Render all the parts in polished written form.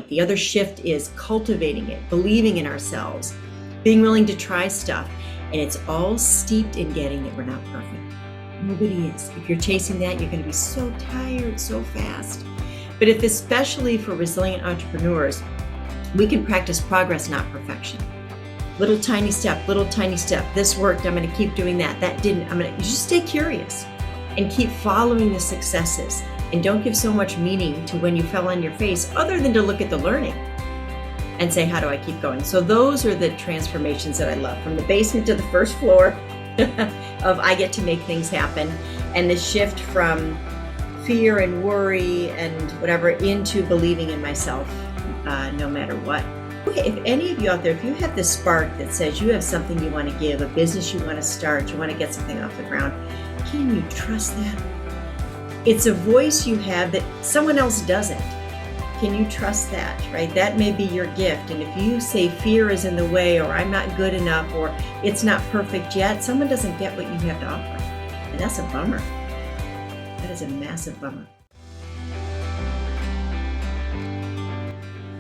The other shift is cultivating it, believing in ourselves, being willing to try stuff. And it's all steeped in getting that we're not perfect. Nobody is. If you're chasing that, you're going to be so tired so fast. But if, especially for resilient entrepreneurs, we can practice progress, not perfection. Little tiny step, little tiny step. This worked, I'm going to keep doing that. That didn't. You just stay curious and keep following the successes. And don't give so much meaning to when you fell on your face, other than to look at the learning and say, how do I keep going? So those are the transformations that I love, from the basement to the first floor of I get to make things happen, and the shift from fear and worry and whatever into believing in myself no matter what. Okay, if any of you out there, if you have this spark that says you have something you want to give, a business you want to start, you want to get something off the ground, can you trust that? It's a voice you have that someone else doesn't. Can you trust that, right? That may be your gift. And if you say fear is in the way, or I'm not good enough, or it's not perfect yet, someone doesn't get what you have to offer. And that's a bummer. That is a massive bummer.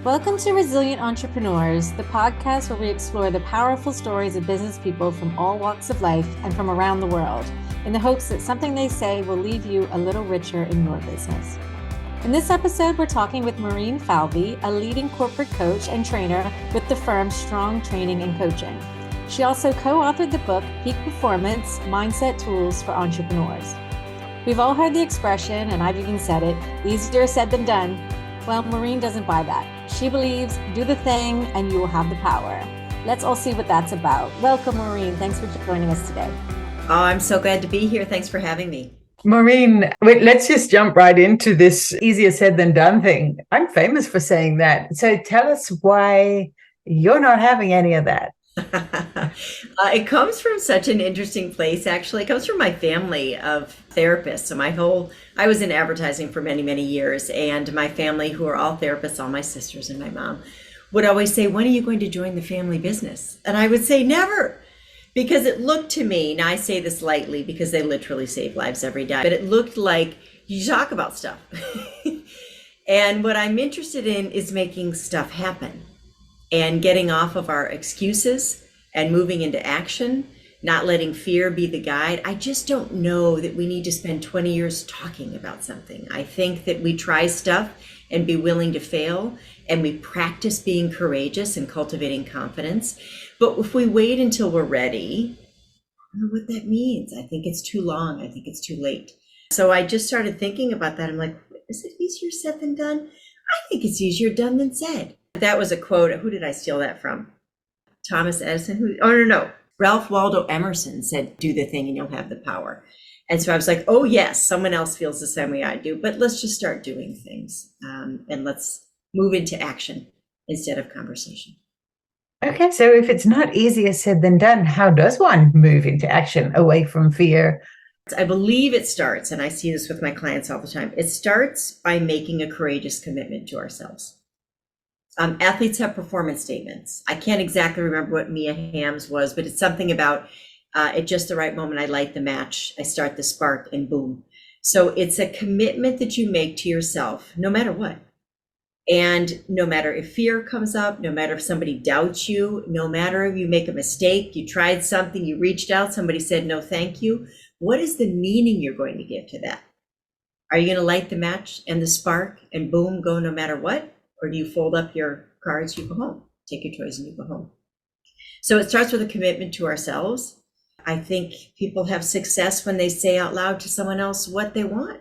Welcome to Resilient Entrepreneurs, the podcast where we explore the powerful stories of business people from all walks of life and from around the world, in the hopes that something they say will leave you a little richer in your business. In this episode, we're talking with Maureen Falvey, a leading corporate coach and trainer with the firm Strong Training and Coaching. She also co-authored the book, Peak Performance: Mindset Tools for Entrepreneurs. We've all heard the expression, and I've even said it, easier said than done. Well, Maureen doesn't buy that. She believes, do the thing and you will have the power. Let's all see what that's about. Welcome, Maureen. Thanks for joining us today. Oh, I'm so glad to be here. Thanks for having me. Maureen, wait, let's just jump right into this easier said than done thing. I'm famous for saying that. So tell us why you're not having any of that. It comes from such an interesting place, actually. It comes from my family of therapists. So I was in advertising for many, many years, and my family, who are all therapists, all my sisters and my mom, would always say, when are you going to join the family business? And I would say, never. Because it looked to me, now I say this lightly because they literally save lives every day, but it looked like you talk about stuff. And what I'm interested in is making stuff happen and getting off of our excuses and moving into action, not letting fear be the guide. I just don't know that we need to spend 20 years talking about something. I think that we try stuff and be willing to fail, and we practice being courageous and cultivating confidence. But if we wait until we're ready, I don't know what that means. I think it's too long. I think it's too late. So I just started thinking about that. I'm like, is it easier said than done? I think it's easier done than said. That was a quote. Who did I steal that from? Thomas Edison? No. Ralph Waldo Emerson said, do the thing and you'll have the power. And so I was like, oh yes, someone else feels the same way I do, but let's just start doing things and let's move into action instead of conversation. Okay, so if it's not easier said than done, how does one move into action away from fear? I believe it starts, and I see this with my clients all the time, it starts by making a courageous commitment to ourselves. Athletes have performance statements. I can't exactly remember what Mia Hamm's was, but it's something about at just the right moment, I light the match, I start the spark, and boom. So it's a commitment that you make to yourself, no matter what. And no matter if fear comes up, no matter if somebody doubts you, no matter if you make a mistake, you tried something, you reached out, somebody said no thank you, what is the meaning you're going to give to that? Are you going to light the match and the spark and boom, go no matter what? Or do you fold up your cards, you go home, take your toys and you go home? So it starts with a commitment to ourselves. I think people have success when they say out loud to someone else what they want,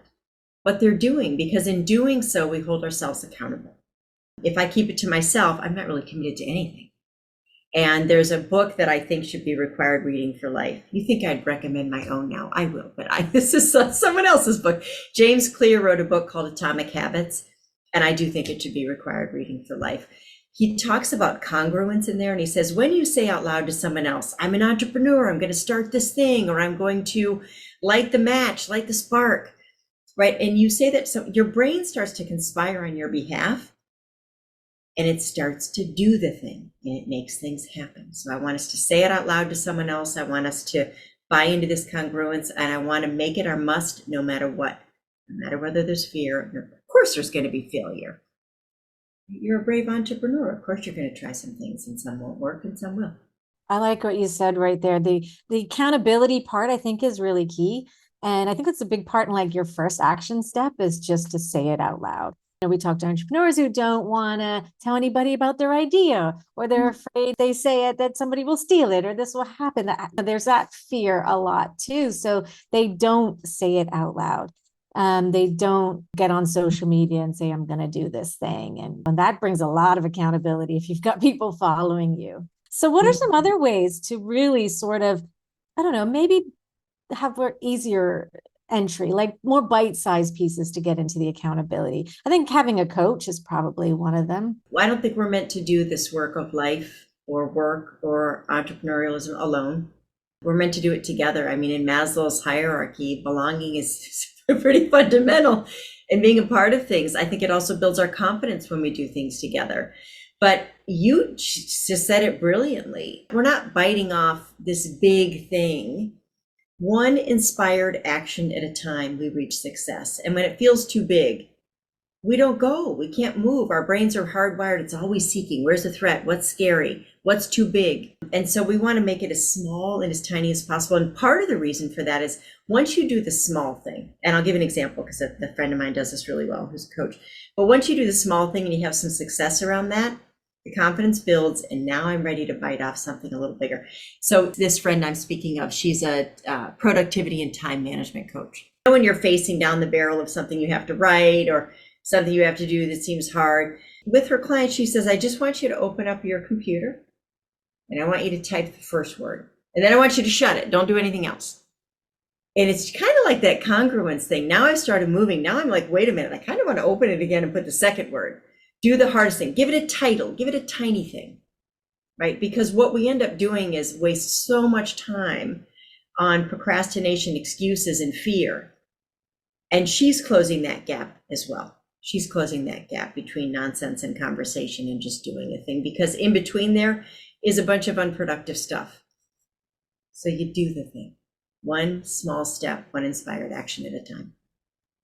what they're doing, because in doing so, we hold ourselves accountable. If I keep it to myself, I'm not really committed to anything. And there's a book that I think should be required reading for life. You think I'd recommend my own now? I will, but this is someone else's book. James Clear wrote a book called Atomic Habits, and I do think it should be required reading for life. He talks about congruence in there, and he says, when you say out loud to someone else, I'm an entrepreneur, I'm going to start this thing, or I'm going to light the match, light the spark, right? And you say that, so your brain starts to conspire on your behalf, and it starts to do the thing, and it makes things happen. So I want us to say it out loud to someone else. I want us to buy into this congruence, and I want to make it our must no matter what, no matter whether there's fear. Of course, there's going to be failure. You're a brave entrepreneur. Of course, you're going to try some things and some won't work and some will. I like what you said right there. The accountability part, I think, is really key. And I think it's a big part in like your first action step is just to say it out loud. We talk to entrepreneurs who don't want to tell anybody about their idea, or they're afraid they say it that somebody will steal it or this will happen. There's that fear a lot too. So they don't say it out loud. They don't get on social media and say, I'm going to do this thing. And that brings a lot of accountability if you've got people following you. So what are some other ways to really sort of, I don't know, maybe have more easier entry, like more bite-sized pieces to get into the accountability? I think having a coach is probably one of them. I don't think we're meant to do this work of life or work or entrepreneurialism alone. We're meant to do it together. I mean, in Maslow's hierarchy, belonging is pretty fundamental in being a part of things. I think it also builds our confidence when we do things together. But you just said it brilliantly. We're not biting off this big thing. One inspired action at a time, we reach success. And when it feels too big, we don't go. We can't move. Our brains are hardwired. It's always seeking. Where's the threat? What's scary? What's too big? And so we want to make it as small and as tiny as possible. And part of the reason for that is once you do the small thing, and I'll give an example because a friend of mine does this really well, who's a coach. But once you do the small thing and you have some success around that, the confidence builds, and now I'm ready to bite off something a little bigger. So this friend I'm speaking of, she's a productivity and time management coach. When you're facing down the barrel of something you have to write or something you have to do that seems hard, with her client, she says, I just want you to open up your computer and I want you to type the first word. And then I want you to shut it. Don't do anything else. And it's kind of like that congruence thing. Now I've started moving. Now I'm like, wait a minute, I kind of want to open it again and put the second word. Do the hardest thing, give it a title, give it a tiny thing, right? Because what we end up doing is waste so much time on procrastination, excuses, and fear. And she's closing that gap as well. She's closing that gap between nonsense and conversation and just doing a thing, because in between there is a bunch of unproductive stuff. So you do the thing, one small step, one inspired action at a time.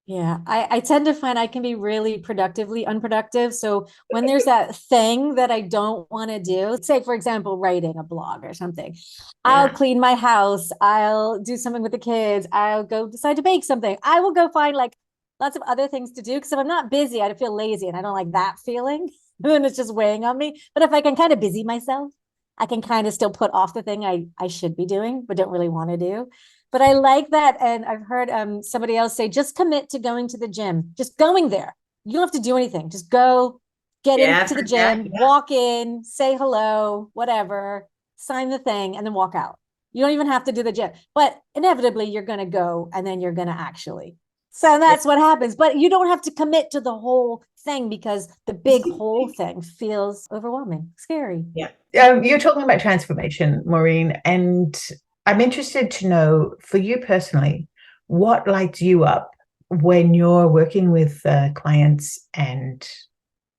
Yeah, I tend to find I can be really productively unproductive. So when there's that thing that I don't want to do, say, for example, writing a blog or something, I'll clean my house, I'll do something with the kids, I'll go decide to bake something. I will go find like lots of other things to do because if I'm not busy, I feel lazy and I don't like that feeling. And then it's just weighing on me. But if I can kind of busy myself, I can kind of still put off the thing I should be doing, but don't really want to do. But I like that. And I've heard somebody else say, just commit to going to the gym, just going there. You don't have to do anything. Just go get into the gym, walk in, say hello, whatever, sign the thing, and then walk out. You don't even have to do the gym. But inevitably, you're going to go and then you're going to actually. So that's what happens. But you don't have to commit to the whole thing because the big whole thing feels overwhelming, scary. Yeah. You're talking about transformation, Maureen, and I'm interested to know, for you personally, what lights you up when you're working with clients and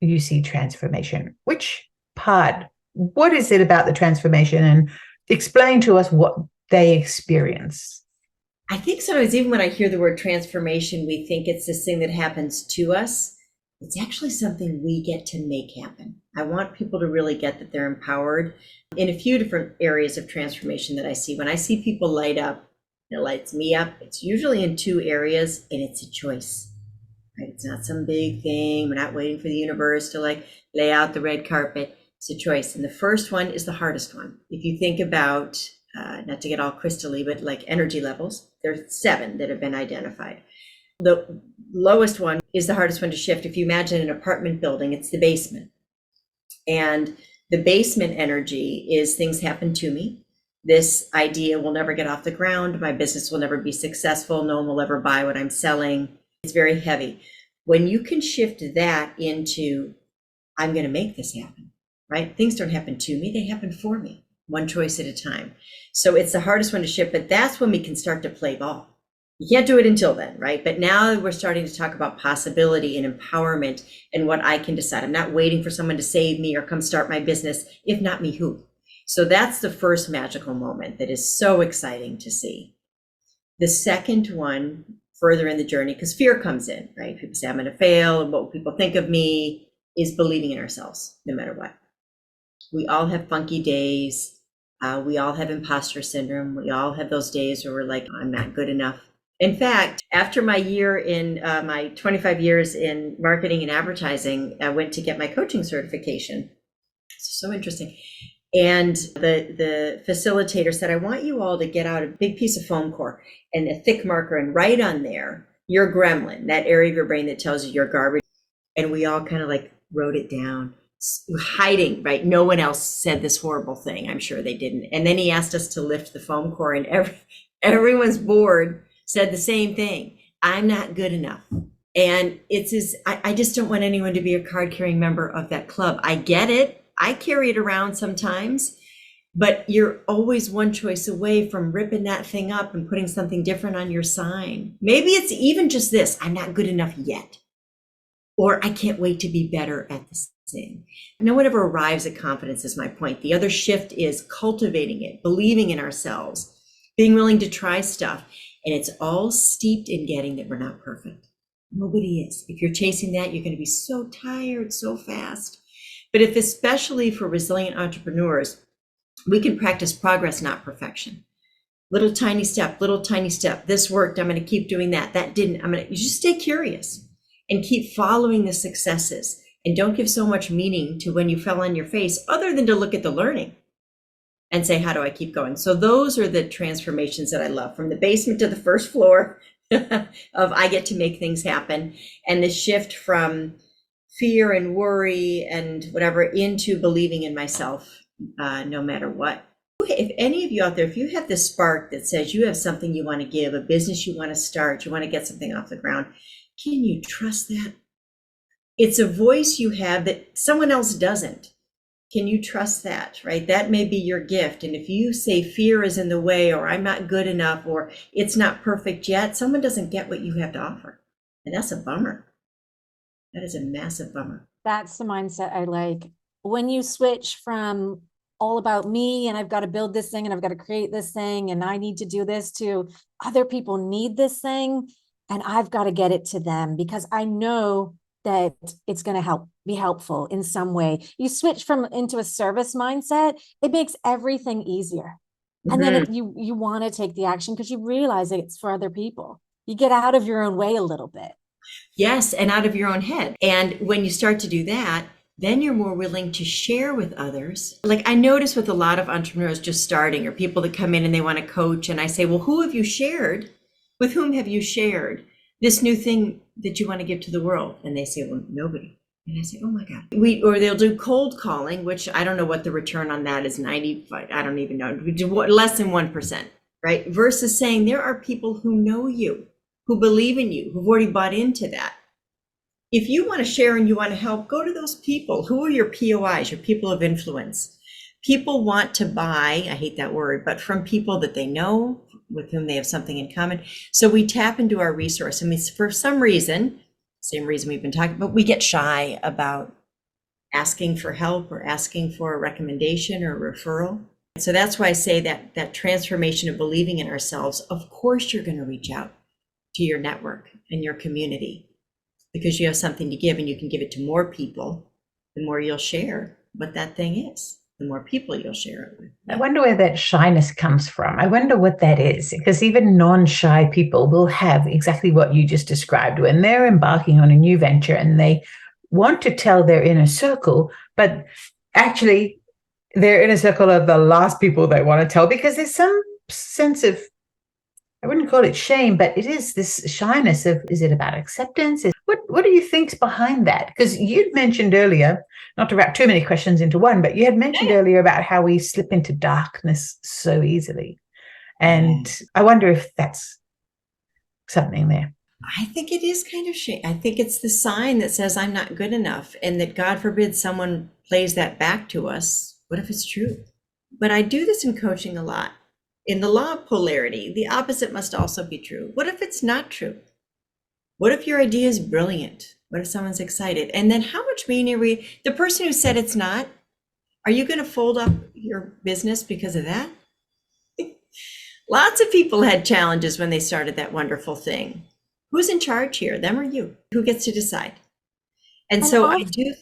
you see transformation? Which part? What is it about the transformation? And explain to us what they experience. I think sometimes even when I hear the word transformation, we think it's this thing that happens to us. It's actually something we get to make happen. I want people to really get that they're empowered in a few different areas of transformation that I see. When I see people light up, it lights me up. It's usually in two areas, and it's a choice. Right? It's not some big thing. We're not waiting for the universe to like lay out the red carpet. It's a choice. And the first one is the hardest one. If you think about, not to get all crystally, but like energy levels, there's 7 that have been identified. The lowest one is the hardest one to shift. If you imagine an apartment building, it's the basement. And the basement energy is things happen to me. This idea will never get off the ground. My business will never be successful. No one will ever buy what I'm selling. It's very heavy. When you can shift that into, I'm going to make this happen, right? Things don't happen to me. They happen for me, one choice at a time. So it's the hardest one to shift, but that's when we can start to play ball. You can't do it until then, right? But now we're starting to talk about possibility and empowerment and what I can decide. I'm not waiting for someone to save me or come start my business. If not me, who? So that's the first magical moment that is so exciting to see. The second one, further in the journey, because fear comes in, right? People say, I'm going to fail. What will people think of me? is believing in ourselves, no matter what. We all have funky days. We all have imposter syndrome. We all have those days where we're like, I'm not good enough. In fact, after my 25 years in marketing and advertising, I went to get my coaching certification. It's so interesting. And the facilitator said, I want you all to get out a big piece of foam core and a thick marker and write on there your gremlin, that area of your brain that tells you you're garbage. And we all kind of like wrote it down, hiding, right? No one else said this horrible thing. I'm sure they didn't. And then he asked us to lift the foam core, and everyone's board said the same thing. I'm not good enough. And I just don't want anyone to be a card carrying member of that club. I get it. I carry it around sometimes, but you're always one choice away from ripping that thing up and putting something different on your sign. Maybe it's even just this: I'm not good enough yet. Or I can't wait to be better at this thing. No one ever arrives at confidence, is my point. The other shift is cultivating it, believing in ourselves, being willing to try stuff. And it's all steeped in getting that we're not perfect. Nobody is. If you're chasing that, you're going to be so tired so fast. But if, especially for resilient entrepreneurs, we can practice progress, not perfection. Little tiny step. This worked. I'm going to keep doing that. That didn't. You just stay curious and keep following the successes, and don't give so much meaning to when you fell on your face, other than to look at the learning and say, how do I keep going? So those are the transformations that I love, from the basement to the first floor of I get to make things happen, and the shift from fear and worry and whatever into believing in myself, no matter what. If any of you out there, if you have this spark that says you have something you want to give, a business you want to start, you want to get something off the ground, can you trust that? It's a voice you have that someone else doesn't. Can you trust that, right? That may be your gift. And if you say fear is in the way, or I'm not good enough, or it's not perfect yet, someone doesn't get what you have to offer. And that's a bummer. That is a massive bummer. That's the mindset I like. When you switch from all about me and I've got to build this thing and I've got to create this thing and I need to do this, to other people need this thing and I've got to get it to them because I know that it's going to be helpful in some way. You switch into a service mindset, it makes everything easier. And then you want to take the action because you realize it's for other people. You get out of your own way a little bit. Yes, and out of your own head. And when you start to do that, then you're more willing to share with others. Like I notice with a lot of entrepreneurs just starting, or people that come in and they want to coach, and I say, well, who have you shared? With whom have you shared this new thing that you want to give to the world? And they say, well, nobody. And I say, oh my God. Or they'll do cold calling, which I don't know what the return on that is, 95, I don't even know, we do less than 1%, right? Versus saying there are people who know you, who believe in you, who've already bought into that. If you want to share and you want to help, go to those people. Who are your POIs, your people of influence? People want to buy, I hate that word, but from people that they know, with whom they have something in common. So we tap into our resource. I mean, for some reason, same reason we've been talking about, we get shy about asking for help or asking for a recommendation or a referral. So that's why I say that transformation of believing in ourselves, of course you're going to reach out to your network and your community because you have something to give and you can give it to more people. The more you'll share what that thing is, the more people you'll share it with. I wonder where that shyness comes from. I wonder what that is, because even non-shy people will have exactly what you just described when they're embarking on a new venture and they want to tell their inner circle, but actually their inner circle are the last people they want to tell because there's some sense of, I wouldn't call it shame, but it is this shyness of, is it about acceptance? What do you think's behind that? Because you'd mentioned earlier, not to wrap too many questions into one, but you had mentioned earlier about how we slip into darkness so easily. And I wonder if that's something there. I think it is kind of shame. I think it's the sign that says I'm not good enough, and that God forbid someone plays that back to us. What if it's true? But I do this in coaching a lot. In the law of polarity, the opposite must also be true. What if it's not true? What if your idea is brilliant? What if someone's excited? And then how much meaning are the person who said it's not, are you going to fold up your business because of that? Lots of people had challenges when they started that wonderful thing. Who's in charge here, them or you? Who gets to decide? And so I do.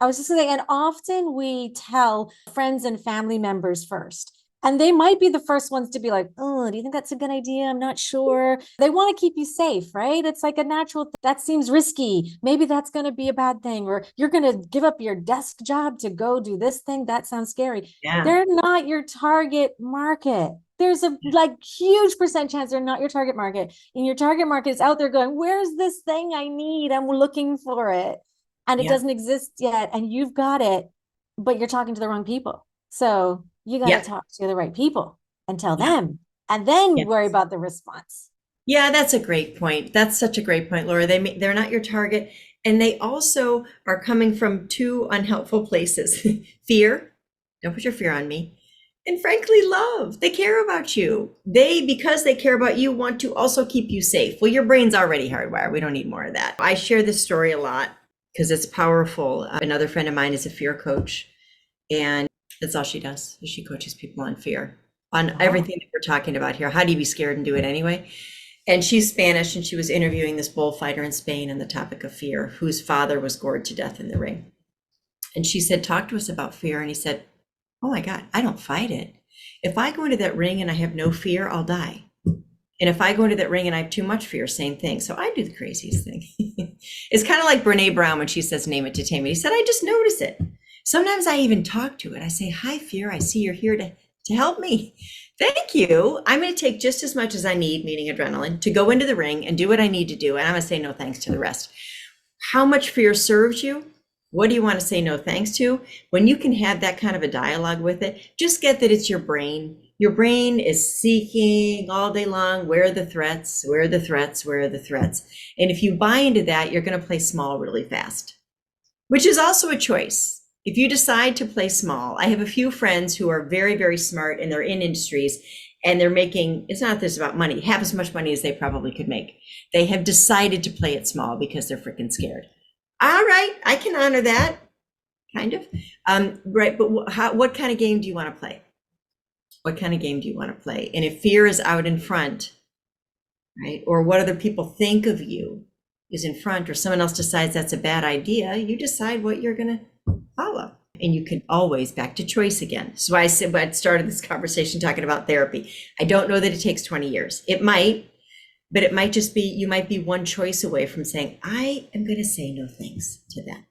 I was just saying, and often we tell friends and family members first. And they might be the first ones to be like, oh, do you think that's a good idea? I'm not sure. They want to keep you safe, right? It's like a natural that seems risky. Maybe that's going to be a bad thing, or you're going to give up your desk job to go do this thing. That sounds scary. Yeah. They're not your target market. There's a like huge percent chance they're not your target market. And your target market is out there going, where's this thing I need? I'm looking for it. And it doesn't exist yet. And you've got it, but you're talking to the wrong people. So you got to talk to the right people and tell them, and then worry about the response. Yeah, that's a great point. That's such a great point, Laura. They're not your target. And they also are coming from two unhelpful places. Fear, don't put your fear on me. And frankly, love. They care about you. Because they care about you, want to also keep you safe. Well, your brain's already hardwired. We don't need more of that. I share this story a lot because it's powerful. Another friend of mine is a fear coach, and that's all she does. She coaches people on fear, on everything that we're talking about here. How do you be scared and do it anyway? And she's Spanish, and she was interviewing this bullfighter in Spain on the topic of fear, whose father was gored to death in the ring. And she said, talk to us about fear. And he said, oh my God, I don't fight it. If I go into that ring and I have no fear, I'll die. And if I go into that ring and I have too much fear, same thing. So I do the craziest thing. It's kind of like Brene Brown when she says, name it to tame it. He said, I just notice it. Sometimes I even talk to it. I say, hi, fear. I see you're here to help me. Thank you. I'm going to take just as much as I need, meaning adrenaline, to go into the ring and do what I need to do. And I'm going to say no thanks to the rest. How much fear serves you? What do you want to say no thanks to? When you can have that kind of a dialogue with it, just get that it's your brain. Your brain is seeking all day long, where are the threats? Where are the threats? Where are the threats? And if you buy into that, you're going to play small really fast, which is also a choice. If you decide to play small, I have a few friends who are very, very smart and they're in industries and they're making, it's not this about money, half as much money as they probably could make. They have decided to play it small because they're freaking scared. All right, I can honor that, kind of. Right, but what kind of game do you want to play? What kind of game do you want to play? And if fear is out in front, right, or what other people think of you is in front, or someone else decides that's a bad idea, you decide what you're going to follow. And you can always, back to choice again. So I said, I started this conversation talking about therapy. I don't know that it takes 20 years. It might, but it might just be, you might be one choice away from saying, I am going to say no thanks to that.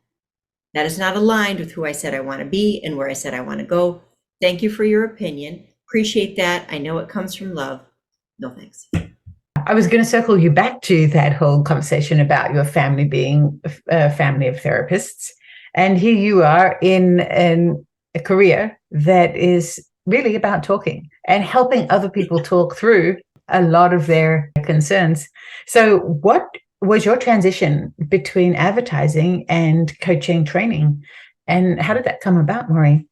That is not aligned with who I said I want to be and where I said I want to go. Thank you for your opinion. Appreciate that. I know it comes from love. No thanks. I was going to circle you back to that whole conversation about your family being a family of therapists. And here you are in a career that is really about talking and helping other people talk through a lot of their concerns. So what was your transition between advertising and coaching training? And how did that come about, Maureen?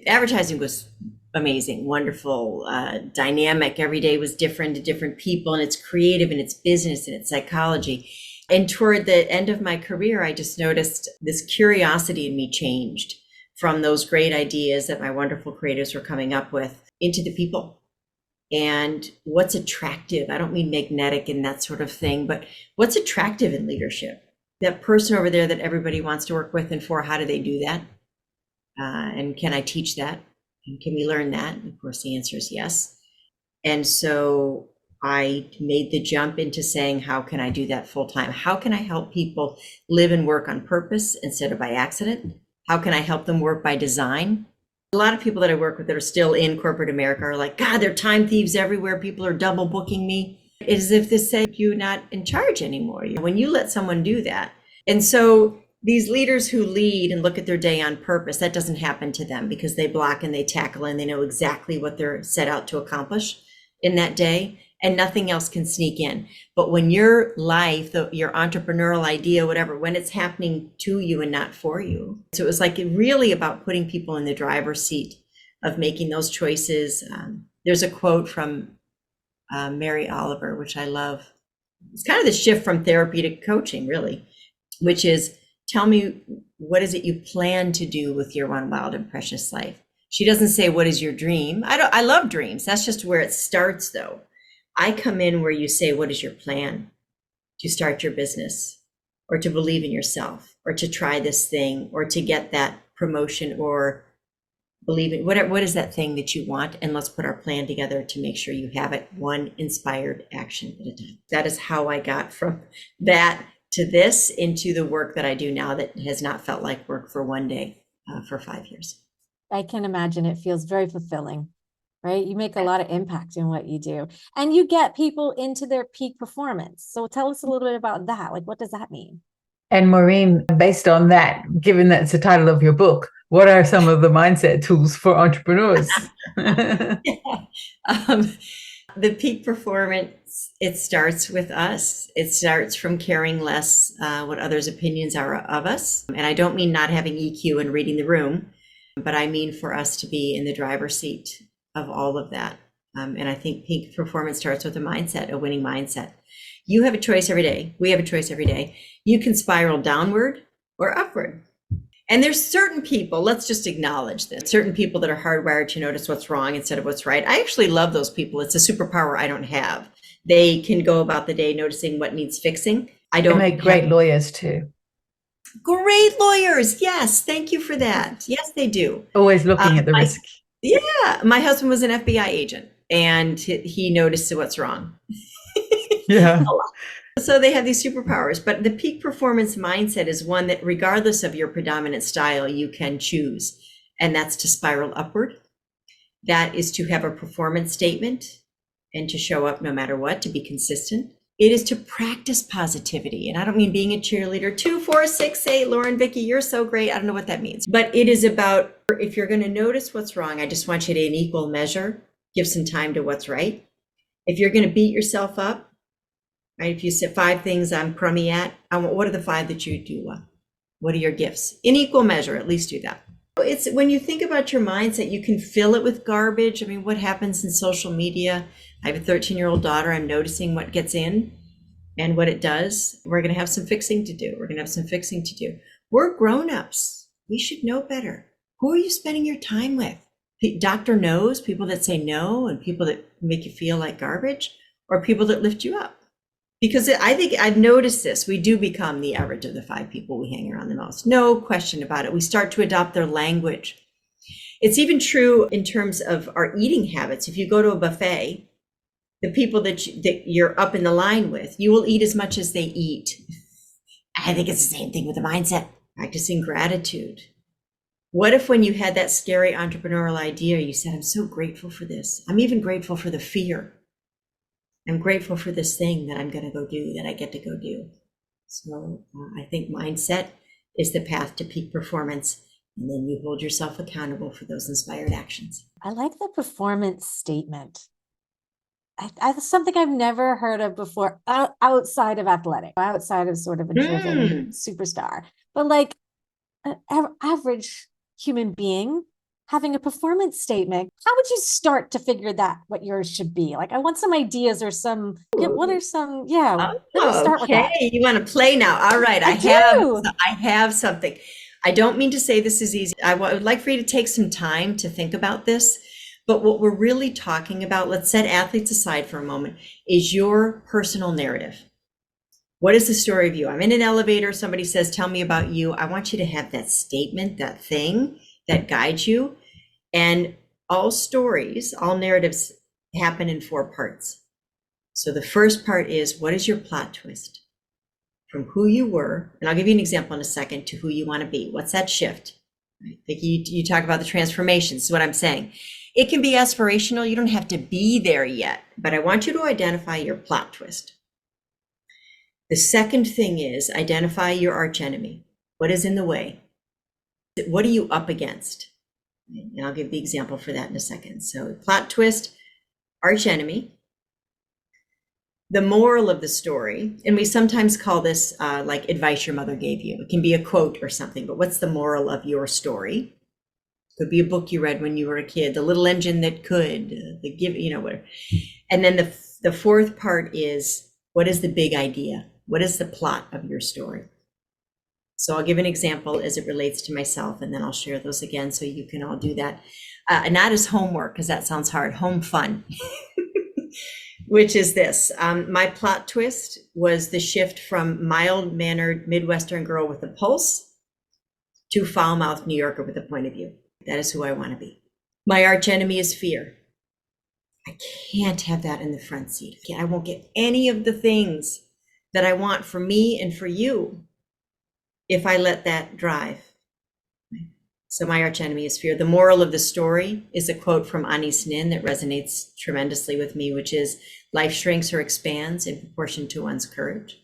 Advertising was amazing, wonderful, dynamic. Every day was different to different people, and it's creative and it's business and it's psychology. And toward the end of my career, I just noticed this curiosity in me changed from those great ideas that my wonderful creatives were coming up with into the people. And what's attractive? I don't mean magnetic and that sort of thing, but what's attractive in leadership? That person over there that everybody wants to work with and for, how do they do that? And can I teach that? And can we learn that? And of course, the answer is yes. And so I made the jump into saying, how can I do that full time? How can I help people live and work on purpose instead of by accident? How can I help them work by design? A lot of people that I work with that are still in corporate America are like, God, they're time thieves everywhere. People are double booking me. It's as if they say you're not in charge anymore. When you let someone do that. And so these leaders who lead and look at their day on purpose, that doesn't happen to them because they block and they tackle and they know exactly what they're set out to accomplish in that day. And nothing else can sneak in. But when your life, your entrepreneurial idea, whatever, when it's happening to you and not for you. So it was like really about putting people in the driver's seat of making those choices. There's a quote from Mary Oliver, which I love. It's kind of the shift from therapy to coaching, really, which is, tell me, what is it you plan to do with your one wild and precious life? She doesn't say, what is your dream? I love dreams. That's just where it starts, though. I come in where you say, what is your plan to start your business? or to believe in yourself, or to try this thing, or to get that promotion, or believe in whatever. What is that thing that you want? And let's put our plan together to make sure you have it, one inspired action at a time. That is how I got from that to this into the work that I do now that has not felt like work for one day for 5 years. I can imagine it feels very fulfilling, right? You make a lot of impact in what you do, and you get people into their peak performance. So tell us a little bit about that. Like, what does that mean? And Maureen, based on that, given that's the title of your book, what are some of the mindset tools for entrepreneurs? The peak performance, it starts with us. It starts from caring less what others' opinions are of us. And I don't mean not having EQ and reading the room, but I mean for us to be in the driver's seat of all of that. And I think peak performance starts with a mindset, a winning mindset. You have a choice every day. We have a choice every day. You can spiral downward or upward. And there's certain people, let's just acknowledge this, certain people that are hardwired to notice what's wrong instead of what's right. I actually love those people. It's a superpower I don't have. They can go about the day noticing what needs fixing. I don't. They make great lawyers too. Great lawyers. Yes. Thank you for that. Yes, they do. Always looking at the risk. Yeah. My husband was an FBI agent and he noticed what's wrong. Yeah. So they have these superpowers, but the peak performance mindset is one that regardless of your predominant style, you can choose. And that's to spiral upward. That is to have a performance statement and to show up no matter what, to be consistent. It is to practice positivity. And I don't mean being a cheerleader, 2, 4, 6, 8, Lauren, Vicki, you're so great. I don't know what that means, but it is about, if you're going to notice what's wrong, I just want you to, in equal measure, give some time to what's right. If you're going to beat yourself up, right? If you said 5 things I'm crummy at, what are the 5 that you do well? What are your gifts? In equal measure, at least do that. It's when you think about your mindset, you can fill it with garbage. I mean, what happens in social media? I have a 13-year-old daughter. I'm noticing what gets in and what it does. We're going to have some fixing to do. We're grown-ups. We should know better. Who are you spending your time with? Dr. No's, people that say no and people that make you feel like garbage, or people that lift you up? Because I think I've noticed this. We do become the average of the 5 people we hang around the most. No question about it. We start to adopt their language. It's even true in terms of our eating habits. If you go to a buffet, the people that you're up in the line with, you will eat as much as they eat. I think it's the same thing with the mindset, practicing gratitude. What if when you had that scary entrepreneurial idea, you said, I'm so grateful for this. I'm even grateful for the fear. I'm grateful for this thing that I'm going to go do, that I get to go do. So I think mindset is the path to peak performance. And then you hold yourself accountable for those inspired actions. I like the performance statement. That's something I've never heard of before outside of athletic, outside of sort of a driven superstar. But like an average human being having a performance statement, how would you start to figure that what yours should be? Like, I want some ideas or some, what are some, let me start with that. Okay, you want to play now. All right, I have something. I don't mean to say this is easy. I would like for you to take some time to think about this, but what we're really talking about, let's set athletes aside for a moment, is your personal narrative. What is the story of you? I'm in an elevator, somebody says, tell me about you. I want you to have that statement, that thing that guides you. And all stories, all narratives happen in 4 parts. So the first part is, what is your plot twist? From who you were, and I'll give you an example in a second, to who you want to be. What's that shift? Right? Like you talk about the transformations, is what I'm saying. It can be aspirational. You don't have to be there yet, but I want you to identify your plot twist. The second thing is identify your archenemy. What is in the way? What are you up against? And I'll give the example for that in a second. So plot twist, archenemy, the moral of the story, and we sometimes call this like advice your mother gave you. It can be a quote or something, but what's the moral of your story? It could be a book you read when you were a kid, The Little Engine That Could, whatever. And then the fourth part is, what is the big idea? What is the plot of your story? So I'll give an example as it relates to myself, and then I'll share those again so you can all do that. Not as homework, because that sounds hard, home fun. which is this. My plot twist was the shift from mild-mannered Midwestern girl with a pulse to foul-mouthed New Yorker with a point of view. That is who I want to be. My arch enemy is fear. I can't have that in the front seat. I won't get any of the things that I want for me and for you if I let that drive. So my arch enemy is fear. The moral of the story is a quote from Anis Nin that resonates tremendously with me, which is, life shrinks or expands in proportion to one's courage.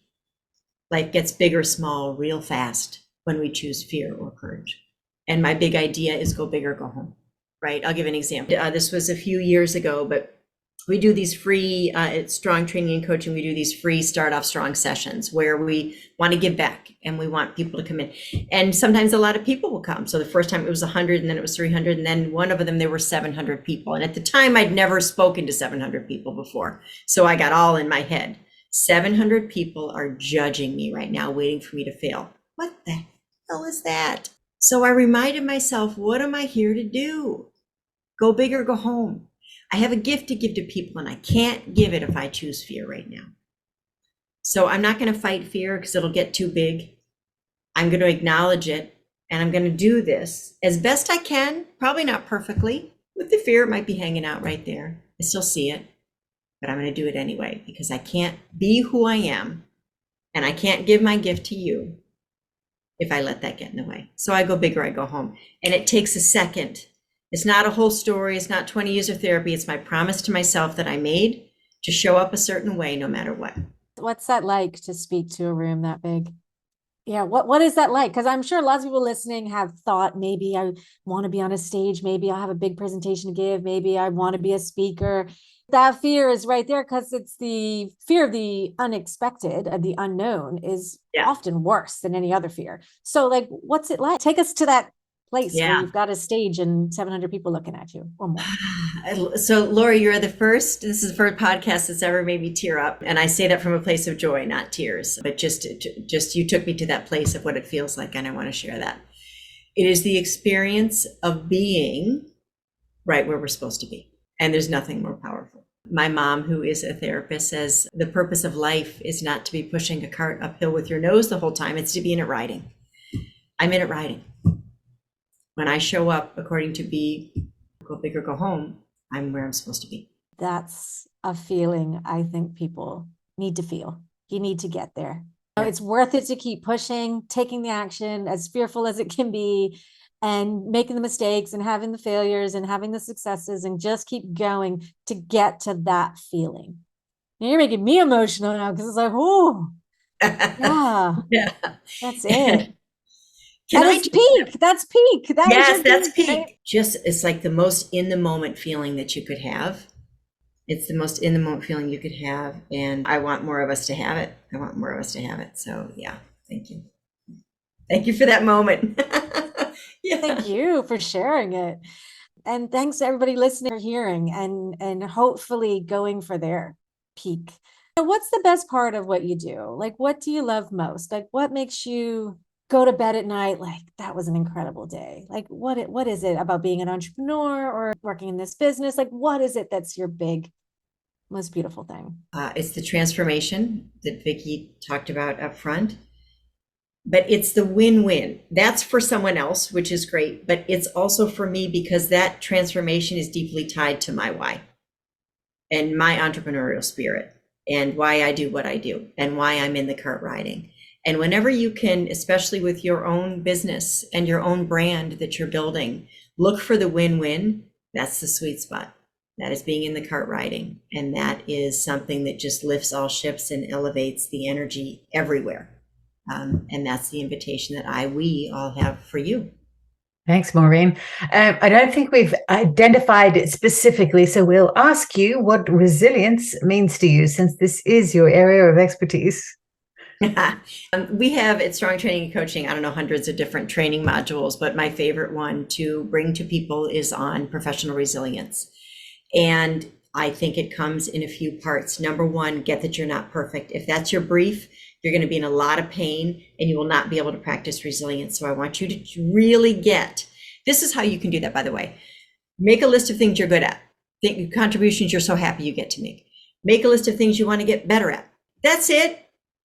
Life gets big or small real fast when we choose fear or courage. And my big idea is go big or go home, right? I'll give an example. This was a few years ago, but we do these free, it's strong training and coaching. We do these free start off strong sessions where we want to give back and we want people to come in. And sometimes a lot of people will come. So the first time it was 100 and then it was 300. And then one of them, there were 700 people. And at the time I'd never spoken to 700 people before. So I got all in my head. 700 people are judging me right now, waiting for me to fail. What the hell is that? So I reminded myself, what am I here to do? Go big or go home. I have a gift to give to people and I can't give it if I choose fear right now. So I'm not going to fight fear because it'll get too big. I'm going to acknowledge it and I'm going to do this as best I can, probably not perfectly. With the fear, it might be hanging out right there. I still see it, but I'm going to do it anyway because I can't be who I am and I can't give my gift to you if I let that get in the way. So I go big or I go home. And it takes a second. It's not a whole story. It's not 20 years of therapy. It's my promise to myself that I made to show up a certain way no matter what. What's that like to speak to a room that big? Yeah. What is that like? Because I'm sure lots of people listening have thought, maybe I want to be on a stage. Maybe I'll have a big presentation to give. Maybe I want to be a speaker. That fear is right there because it's the fear of the unexpected and the unknown is often worse than any other fear. So like, what's it like? Take us to that place where you've got a stage and 700 people looking at you or more. So Lori, you're this is the first podcast that's ever made me tear up. And I say that from a place of joy, not tears, but just you took me to that place of what it feels like. And I want to share that. It is the experience of being right where we're supposed to be. And there's nothing more powerful. My mom, who is a therapist, says the purpose of life is not to be pushing a cart uphill with your nose the whole time. It's to be in it riding. I'm in it riding. When I show up according to go big or go home, I'm where I'm supposed to be. That's a feeling I think people need to feel. You need to get there. It's worth it to keep pushing, taking the action, as fearful as it can be, and making the mistakes and having the failures and having the successes and just keep going to get to that feeling. Now you're making me emotional now because it's like, oh, yeah, that's it. That's peak. That's peak. That's peak. Right? It's like the most in the moment feeling that you could have. It's the most in the moment feeling you could have. And I want more of us to have it. So yeah, thank you. Thank you for that moment. Thank you for sharing it. And thanks to everybody listening for hearing and hopefully going for their peak. So what's the best part of what you do? Like, what do you love most? Like, what makes you go to bed at night like that was an incredible day? Like what is it about being an entrepreneur or working in this business? Like what is it that's your big, most beautiful thing? It's the transformation that Vicki talked about up front, but it's the win-win. That's for someone else, which is great, but it's also for me because that transformation is deeply tied to my why and my entrepreneurial spirit and why I do what I do and why I'm in the cart riding. And whenever you can, especially with your own business and your own brand that you're building, look for the win-win. That's the sweet spot. That is being in the cart riding. And that is something that just lifts all ships and elevates the energy everywhere. And that's the invitation that we all have for you. Thanks, Maureen. I don't think we've identified it specifically, so we'll ask you what resilience means to you, since this is your area of expertise. We have at Strong Training and Coaching, I don't know, hundreds of different training modules, but my favorite one to bring to people is on professional resilience. And I think it comes in a few parts. Number one, get that you're not perfect. If that's your brief, you're going to be in a lot of pain and you will not be able to practice resilience. So I want you to really this is how you can do that, by the way. Make a list of things you're good at, contributions you're so happy you get to make. Make a list of things you want to get better at. That's it.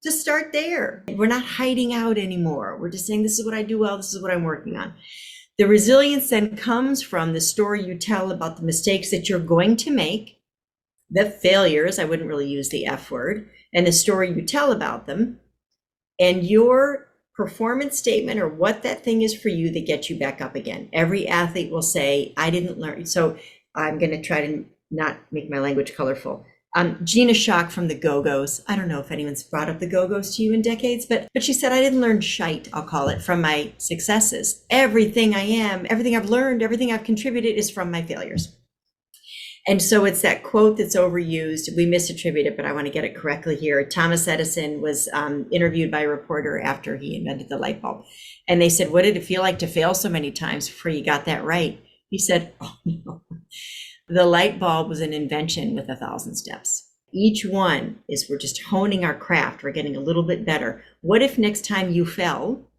Just start there. We're not hiding out anymore. We're just saying, this is what I do well. This is what I'm working on. The resilience then comes from the story you tell about the mistakes that you're going to make, the failures, I wouldn't really use the F word, and the story you tell about them, and your performance statement or what that thing is for you that gets you back up again. Every athlete will say, I didn't learn. So I'm going to try to not make my language colorful. Gina Schock from the Go-Go's. I don't know if anyone's brought up the Go-Go's to you in decades, but she said, I didn't learn shite, I'll call it, from my successes. Everything I am, everything I've learned, everything I've contributed is from my failures. And so it's that quote that's overused. We misattribute it, but I want to get it correctly here. Thomas Edison was interviewed by a reporter after he invented the light bulb. And they said, what did it feel like to fail so many times before you got that right? He said, oh no. The light bulb was an invention with 1,000 steps. Each one is, we're just honing our craft. We're getting a little bit better. What if next time you fell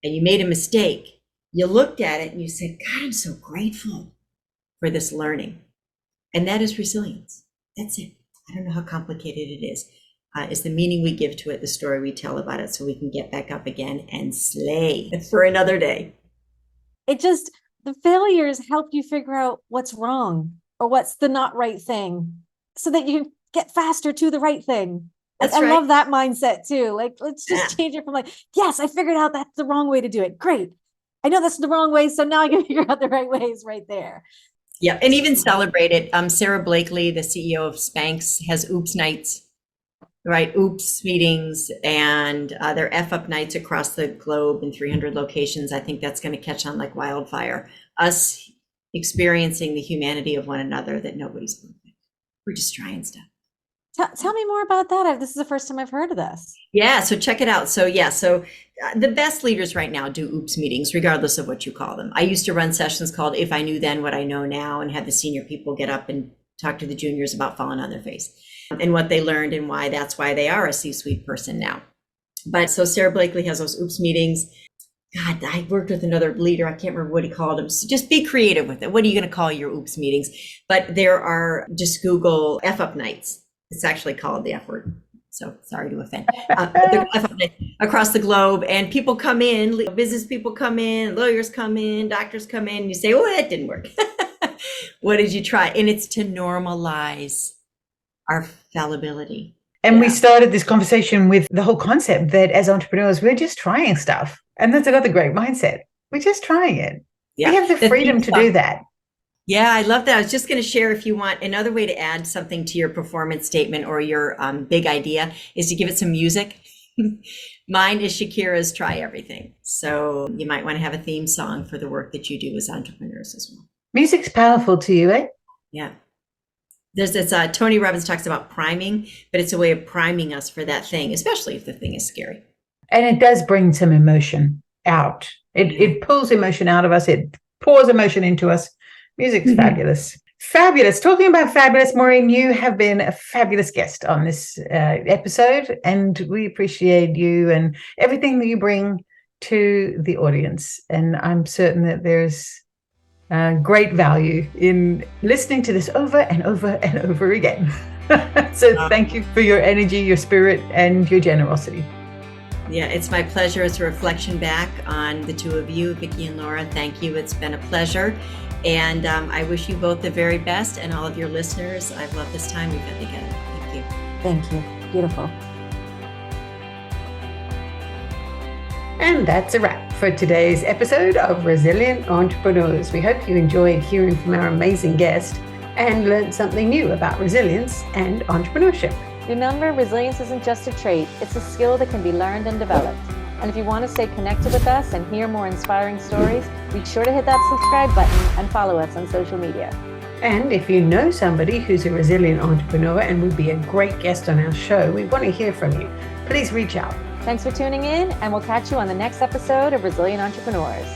and you made a mistake, you looked at it and you said, God, I'm so grateful for this learning. And that is resilience. That's it. I don't know how complicated it is. It's the meaning we give to it, the story we tell about it, so we can get back up again and slay for another day. The failures help you figure out what's wrong or what's the not right thing so that you can get faster to the right thing. That's I right. love that mindset too. Like, let's just change it from like, yes, I figured out that's the wrong way to do it. Great. I know that's the wrong way. So now I can figure out the right ways right there. Yeah. And even celebrate it. Sarah Blakely, the CEO of Spanx, has oops nights, right? Oops meetings, and they're F up nights across the globe in 300 locations. I think that's going to catch on like wildfire. Us experiencing the humanity of one another, that nobody's perfect. We're just trying stuff. Tell me more about that. This is the first time I've heard of this. Yeah, so check it out. So the best leaders right now do oops meetings, regardless of what you call them. I used to run sessions called If I Knew Then What I Know Now, and have the senior people get up and talk to the juniors about falling on their face and what they learned and why that's why they are a C-suite person now. But so Sarah Blakely has those oops meetings. God, I worked with another leader. I can't remember what he called them. So just be creative with it. What are you going to call your oops meetings? But there are, just Google F up nights. It's actually called the F word. So sorry to offend. F up nights across the globe, and people come in, business people come in, lawyers come in, doctors come in, and you say, oh, that didn't work. What did you try? And it's to normalize our fallibility. And we started this conversation with the whole concept that as entrepreneurs, we're just trying stuff. And that's another great mindset. We're just trying it. Yeah. We have the freedom to do that. Yeah, I love that. I was just going to share, if you want, another way to add something to your performance statement or your big idea is to give it some music. Mine is Shakira's Try Everything. So you might want to have a theme song for the work that you do as entrepreneurs as well. Music's powerful to you, eh? Yeah. There's this, Tony Robbins talks about priming, but it's a way of priming us for that thing, especially if the thing is scary. And it does bring some emotion out. It pulls emotion out of us. It pours emotion into us. Music's fabulous. Fabulous. Talking about fabulous, Maureen, you have been a fabulous guest on this episode, and we appreciate you and everything that you bring to the audience. And I'm certain that there's great value in listening to this over and over and over again. So thank you for your energy, your spirit, and your generosity. Yeah, it's my pleasure. It's a reflection back on the two of you, Vicki and Laura. Thank you. It's been a pleasure. And I wish you both the very best, and all of your listeners. I've loved this time we've had together. Thank you. Thank you. Beautiful. And that's a wrap for today's episode of Resilient Entrepreneurs. We hope you enjoyed hearing from our amazing guest and learned something new about resilience and entrepreneurship. Remember, resilience isn't just a trait, it's a skill that can be learned and developed. And if you want to stay connected with us and hear more inspiring stories, be sure to hit that subscribe button and follow us on social media. And if you know somebody who's a resilient entrepreneur and would be a great guest on our show, we want to hear from you. Please reach out. Thanks for tuning in, and we'll catch you on the next episode of Resilient Entrepreneurs.